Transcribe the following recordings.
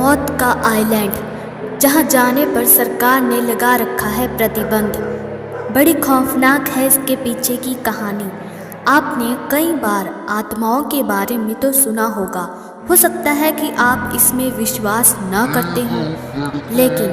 मौत का आइलैंड, जहां जाने पर सरकार ने लगा रखा है प्रतिबंध। बड़ी खौफनाक है इसके पीछे की कहानी। आपने कई बार आत्माओं के बारे में तो सुना होगा। हो सकता है कि आप इसमें विश्वास न करते हों, लेकिन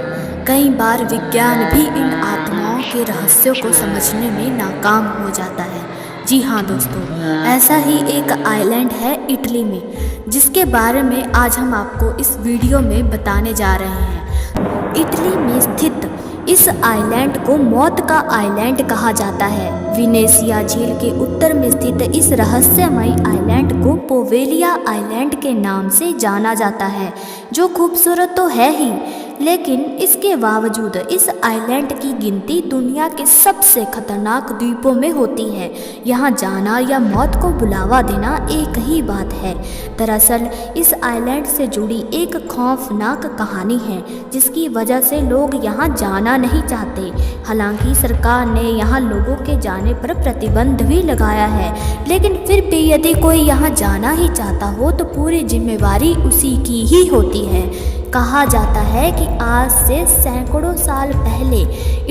कई बार विज्ञान भी इन आत्माओं के रहस्यों को समझने में नाकाम हो जाता है। जी हाँ दोस्तों, ऐसा ही एक आइलैंड है इटली में, जिसके बारे में आज हम आपको इस वीडियो में बताने जा रहे हैं। इटली में स्थित इस आइलैंड को मौत का आइलैंड कहा जाता है। वेनेशिया झील के उत्तर में स्थित इस रहस्यमयी आइलैंड को पोवेलिया आइलैंड के नाम से जाना जाता है, जो खूबसूरत तो है ही, लेकिन इसके बावजूद इस आइलैंड की गिनती दुनिया के सबसे खतरनाक द्वीपों में होती है। यहाँ जाना या मौत को बुलावा देना एक ही बात है। दरअसल इस आइलैंड से जुड़ी एक खौफनाक कहानी है, जिसकी वजह से लोग यहाँ जाना नहीं चाहते। हालांकि सरकार ने यहाँ लोगों के जाने पर प्रतिबंध भी लगाया है, लेकिन फिर भी यदि कोई यहाँ जाना ही चाहता हो तो पूरी जिम्मेवारी उसी की ही होती है। कहा जाता है कि आज से सैकड़ों साल पहले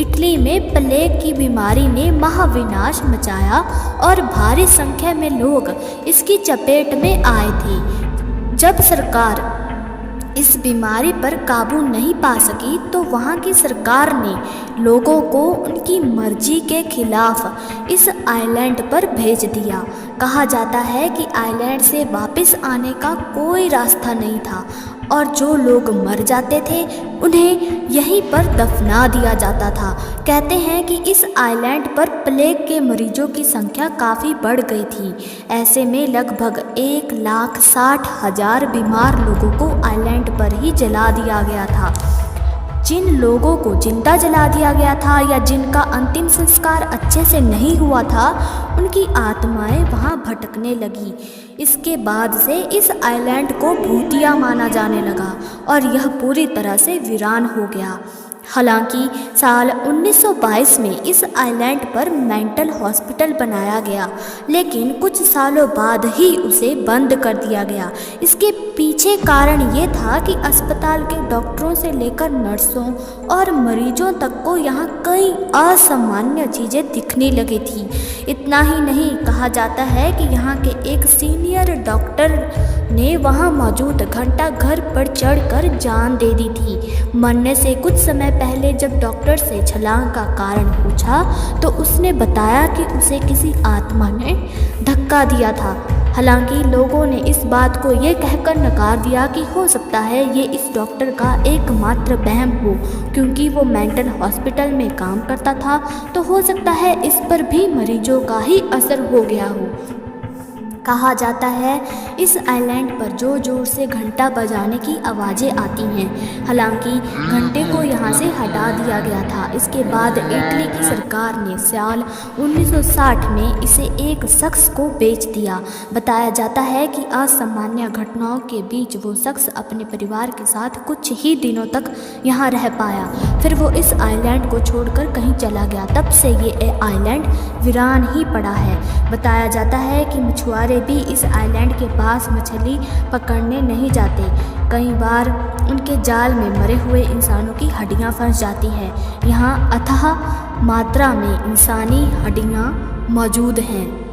इटली में प्लेग की बीमारी ने महाविनाश मचाया और भारी संख्या में लोग इसकी चपेट में आए थे। जब सरकार इस बीमारी पर काबू नहीं पा सकी तो वहाँ की सरकार ने लोगों को उनकी मर्जी के खिलाफ इस आइलैंड पर भेज दिया। कहा जाता है कि आइलैंड से वापस आने का कोई रास्ता नहीं था और जो लोग मर जाते थे उन्हें यहीं पर दफना दिया जाता था। कहते हैं कि इस आइलैंड पर प्लेग के मरीजों की संख्या काफ़ी बढ़ गई थी। ऐसे में लगभग 1,60,000 बीमार लोगों को आइलैंड पर ही जला दिया गया था। जिन लोगों को जिंदा जला दिया गया था या जिनका अंतिम संस्कार अच्छे से नहीं हुआ था, उनकी आत्माएं वहां भटकने लगी। इसके बाद से इस आइलैंड को भूतिया माना जाने लगा और यह पूरी तरह से वीरान हो गया। हालांकि साल 1922 में इस आइलैंड पर मेंटल हॉस्पिटल बनाया गया, लेकिन कुछ सालों बाद ही उसे बंद कर दिया गया। इसके पीछे कारण ये था कि अस्पताल के डॉक्टरों से लेकर नर्सों और मरीजों तक को यहाँ कई असामान्य चीज़ें दिखने लगी थी। इतना ही नहीं, कहा जाता है कि यहाँ के एक सीनियर डॉक्टर ने वहाँ मौजूद घंटा घर पर चढ़कर जान दे दी थी। मरने से कुछ समय पहले जब डॉक्टर से छलांग का कारण पूछा तो उसने बताया कि उसे किसी आत्मा ने धक्का दिया था। हालांकि लोगों ने इस बात को ये कहकर नकार दिया कि हो सकता है ये इस डॉक्टर का एकमात्र वहम हो, क्योंकि वो मेंटल हॉस्पिटल में काम करता था, तो हो सकता है इस पर भी मरीजों का ही असर हो गया हो। कहा जाता है इस आइलैंड पर जोर जोर से घंटा बजाने की आवाज़ें आती हैं। हालांकि घंटे को यहाँ से हटा दिया गया था। इसके बाद इटली की सरकार ने साल 1960 में इसे एक शख्स को बेच दिया। बताया जाता है कि असामान्य घटनाओं के बीच वो शख्स अपने परिवार के साथ कुछ ही दिनों तक यहाँ रह पाया, फिर वो इस आइलैंड को छोड़कर कहीं चला गया। तब से ये आइलैंड वीरान ही पड़ा है। बताया जाता है कि मछुआरे भी इस आइलैंड के पास मछली पकड़ने नहीं जाते। कई बार उनके जाल में मरे हुए इंसानों की हड्डियां फंस जाती हैं। यहाँ अथाह मात्रा में इंसानी हड्डियां मौजूद हैं।